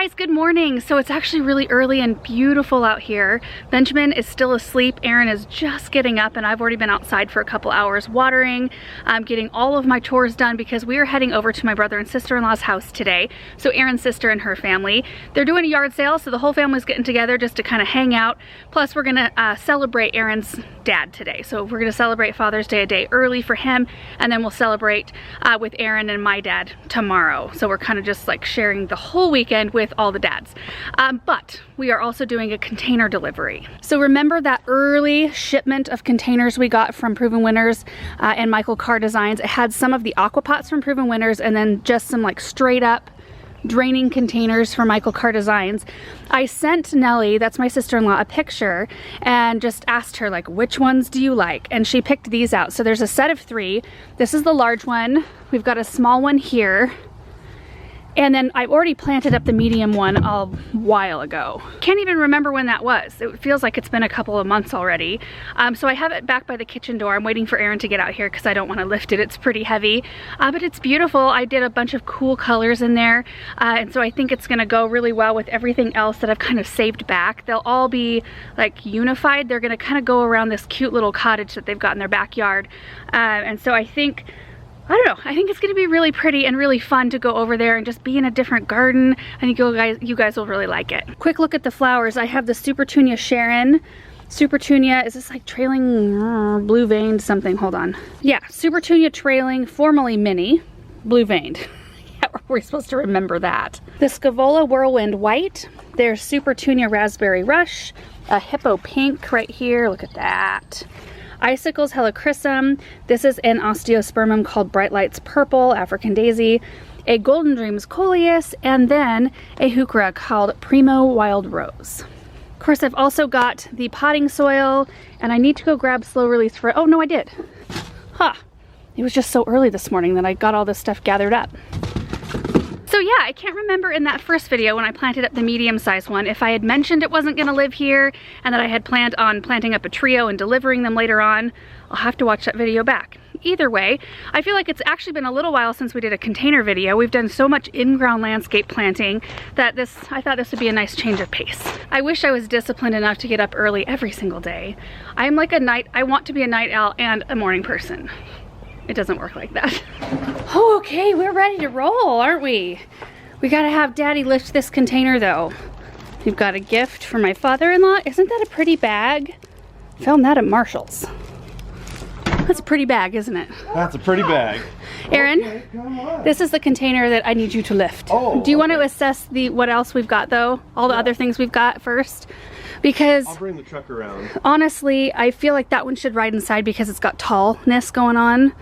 guys, good morning. So it's actually really early and beautiful out here. Benjamin is still asleep. Aaron is just getting up and I've already been outside for a couple hours watering. I'm getting all of my chores done because we are heading over to my brother and sister-in-law's house today. So Aaron's sister and her family. They're doing a yard sale, so the whole family's getting together just to kind of hang out. Plus we're gonna celebrate Aaron's dad today. So we're gonna celebrate Father's Day a day early for him, and then we'll celebrate with Aaron and my dad tomorrow. So we're kind of just like sharing the whole weekend with all the dads. But we are also doing a container delivery. So remember that early shipment of containers we got from Proven Winners and Michael Carr Designs? It had some of the aqua pots from Proven Winners and then just some like straight up draining containers for Michael Carr Designs. I sent Nellie, that's my sister-in-law, a picture and just asked her like, which ones do you like? And she picked these out. So there's a set of 3. This is the large one. We've got a small one here. And then I've already planted up the medium one a while ago. Can't even remember when that was. It feels like it's been a couple of months already. So I have it back by the kitchen door. I'm waiting for Aaron to get out here because I don't want to lift it. It's pretty heavy, but it's beautiful. I did a bunch of cool colors in there. And so I think it's gonna go really well with everything else that I've kind of saved back. They'll all be like unified. They're gonna kind of go around this cute little cottage that they've got in their backyard. And so I think, I don't know, I think it's gonna be really pretty and really fun to go over there and just be in a different garden. I think you guys will really like it. Quick look at the flowers. I have the Supertunia Sharon. Supertunia, is this like trailing blue veined something? Hold on. Yeah, Supertunia trailing, formerly mini, blue veined. Yeah, we're supposed to remember that. The Scaevola Whirlwind White. There's Supertunia Raspberry Rush. A Hippo Pink right here, look at that. Icicles Helichrysum. This is an osteospermum called Bright Lights Purple, African Daisy. A Golden Dreams Coleus, and then a heuchera called Primo Wild Rose. Of course, I've also got the potting soil, and I need to go grab slow release for, oh no, I did. Huh, it was just so early this morning that I got all this stuff gathered up. So yeah, I can't remember in that first video when I planted up the medium-sized one if I had mentioned it wasn't gonna live here and that I had planned on planting up a trio and delivering them later on. I'll have to watch that video back. Either way, I feel like it's actually been a little while since we did a container video. We've done so much in-ground landscape planting that I thought this would be a nice change of pace. I wish I was disciplined enough to get up early every single day. I'm like I want to be a night owl and a morning person. It doesn't work like that. Oh, okay, we're ready to roll, aren't we? We gotta have Daddy lift this container though. We've got a gift for my father-in-law. Isn't that a pretty bag? Found that at Marshall's. That's a pretty bag, isn't it? That's a pretty bag. Aaron, okay, come on. This is the container that I need you to lift. Oh, do you want to assess what else we've got though? All the other things we've got first? Because I'll bring the truck around. Honestly, I feel like that one should ride inside because it's got tallness going on.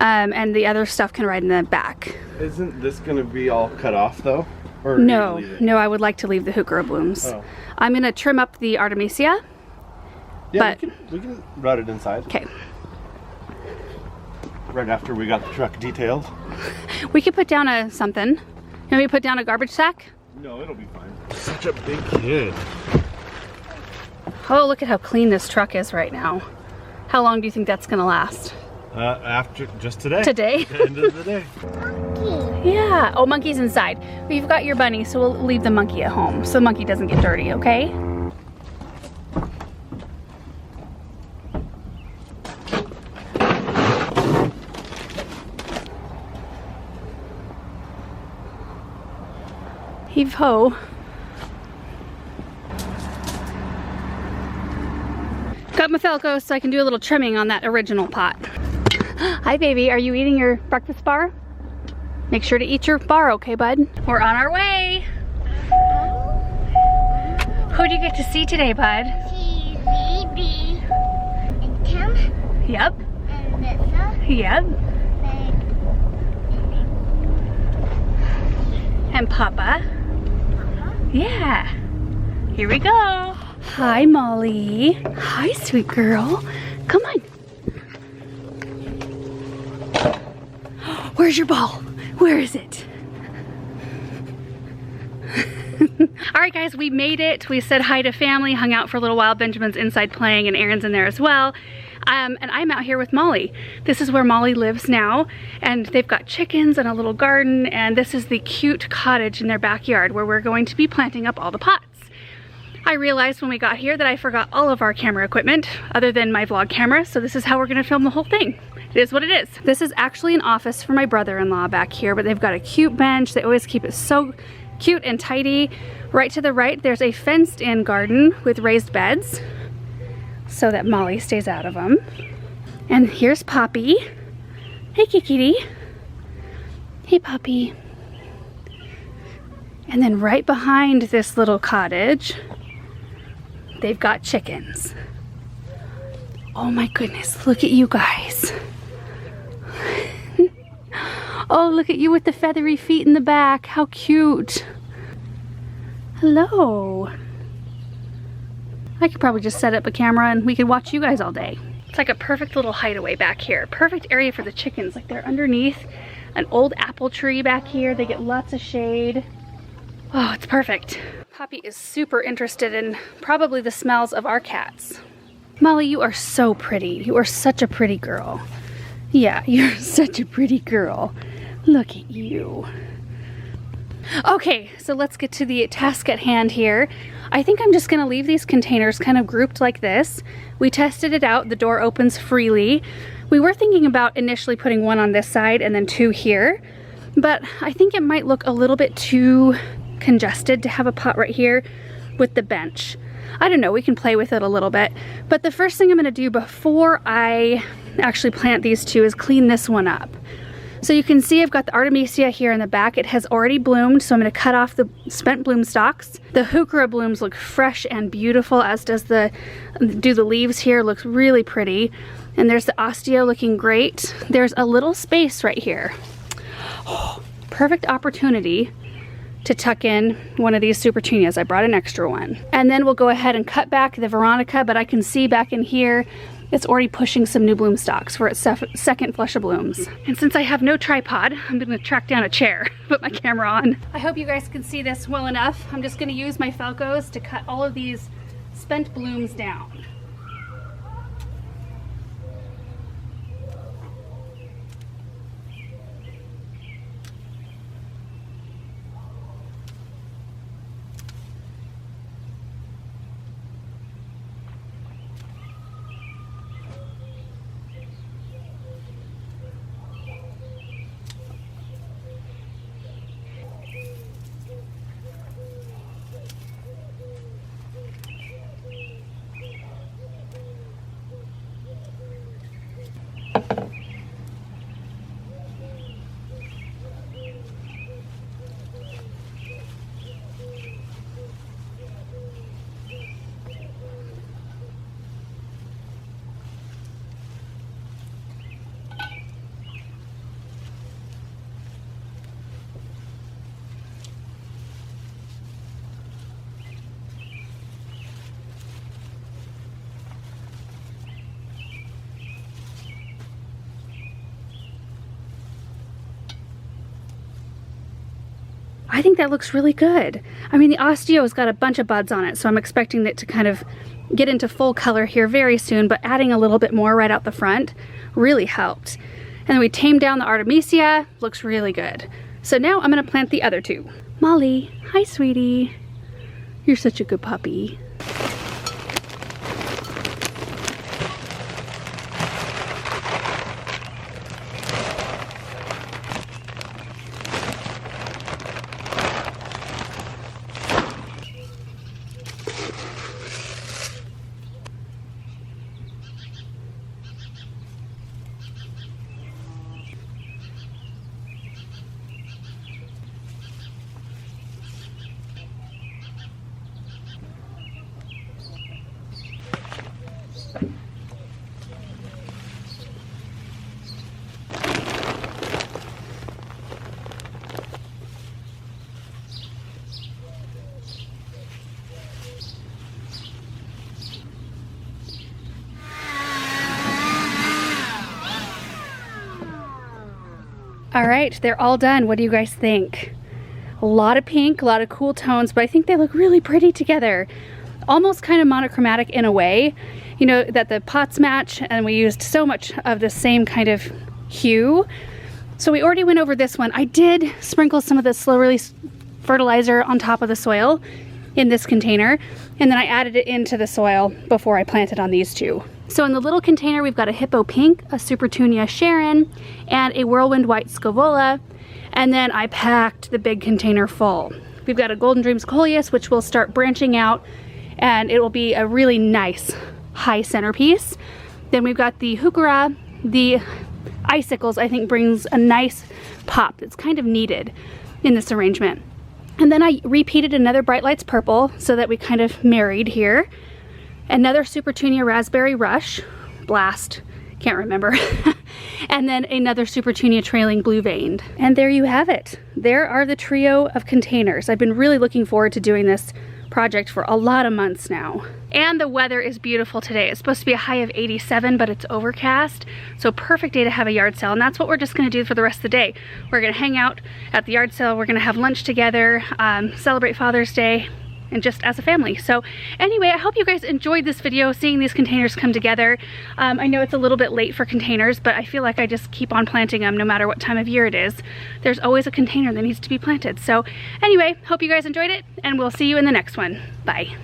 And the other stuff can ride in the back. Isn't this gonna be all cut off though? Or no, no, I would like to leave the heuchera blooms. Oh. I'm gonna trim up the Artemisia. Yeah, but we can route it inside. Okay. Right after we got the truck detailed. We could put down something. Can we put down a garbage sack? No, it'll be fine. Such a big kid. Oh, look at how clean this truck is right now. How long do you think that's gonna last? After just today. Today? The end of the day. Monkey. Yeah. Oh, monkey's inside. We've got your bunny, so we'll leave the monkey at home so the monkey doesn't get dirty, okay? Heave ho. Got my Felco so I can do a little trimming on that original pot. Hi baby, are you eating your breakfast bar? Make sure to eat your bar, okay bud? We're on our way. Who do you get to see today, bud? See Baby and Tim. Yep. And Lisa. Yep. And Papa. Yeah. Here we go. Hi, Molly. Hi, sweet girl. Come on. Where's your ball? Where is it? All right, guys, we made it. We said hi to family, hung out for a little while. Benjamin's inside playing and Aaron's in there as well. And I'm out here with Mollie. This is where Mollie lives now, and they've got chickens and a little garden, and this is the cute cottage in their backyard where we're going to be planting up all the pots. I realized when we got here that I forgot all of our camera equipment other than my vlog camera, so this is how we're gonna film the whole thing. It is what it is. This is actually an office for my brother-in-law back here, but they've got a cute bench. They always keep it so cute and tidy. Right to the right, there's a fenced-in garden with raised beds so that Mollie stays out of them. And here's Poppy. Hey, Kitty. Hey, Poppy. And then right behind this little cottage, they've got chickens. Oh my goodness, look at you guys. Oh, look at you with the feathery feet in the back. How cute. Hello. I could probably just set up a camera and we could watch you guys all day. It's like a perfect little hideaway back here. Perfect area for the chickens. Like they're underneath an old apple tree back here. They get lots of shade. Oh, it's perfect. Poppy is super interested in probably the smells of our cats. Mollie, you are so pretty. You are such a pretty girl. Yeah, you're such a pretty girl. Look at you. Okay, so let's get to the task at hand here. I think I'm just gonna leave these containers kind of grouped like this. We tested it out, the door opens freely. We were thinking about initially putting one on this side and then two here, but I think it might look a little bit too congested to have a pot right here with the bench. I don't know, we can play with it a little bit, but the first thing I'm gonna do before I actually plant these two is clean this one up. So you can see I've got the Artemisia here in the back. It has already bloomed, so I'm gonna cut off the spent bloom stalks. The heuchera blooms look fresh and beautiful, as does the leaves here, looks really pretty. And there's the osteo looking great. There's a little space right here. Oh, perfect opportunity to tuck in one of these supertunias. I brought an extra one. And then we'll go ahead and cut back the Veronica, but I can see back in here, it's already pushing some new bloom stalks for its second flush of blooms. And since I have no tripod, I'm gonna track down a chair, put my camera on. I hope you guys can see this well enough. I'm just gonna use my Falcos to cut all of these spent blooms down. I think that looks really good. I mean, the osteo's got a bunch of buds on it, so I'm expecting it to kind of get into full color here very soon, but adding a little bit more right out the front really helped. And then we tamed down the Artemisia, looks really good. So now I'm gonna plant the other two. Mollie, hi sweetie. You're such a good puppy. All right, they're all done. What do you guys think? A lot of pink, a lot of cool tones, but I think they look really pretty together. Almost kind of monochromatic in a way. you know, that the pots match, and we used so much of the same kind of hue. So we already went over this one. I did sprinkle some of the slow release fertilizer on top of the soil in this container, and then I added it into the soil before I planted on these two. So in the little container, we've got a Hippo Pink, a Supertunia Sharon, and a Whirlwind White Scavola, and then I packed the big container full. We've got a Golden Dreams Coleus, which will start branching out, and it will be a really nice high centerpiece. Then we've got the Heuchera. The icicles, I think, brings a nice pop that's kind of needed in this arrangement. And then I repeated another Bright Lights Purple so that we kind of married here. Another Supertunia Raspberry Rush, Blast, can't remember. And then another Supertunia Trailing Blue Veined. And there you have it. There are the trio of containers. I've been really looking forward to doing this project for a lot of months now. And the weather is beautiful today. It's supposed to be a high of 87, but it's overcast. So perfect day to have a yard sale. And that's what we're just gonna do for the rest of the day. We're gonna hang out at the yard sale. We're gonna have lunch together, celebrate Father's Day, and just as a family. So anyway, I hope you guys enjoyed this video, seeing these containers come together. I know it's a little bit late for containers, but I feel like I just keep on planting them no matter what time of year it is. There's always a container that needs to be planted. So anyway, hope you guys enjoyed it, and we'll see you in the next one. Bye.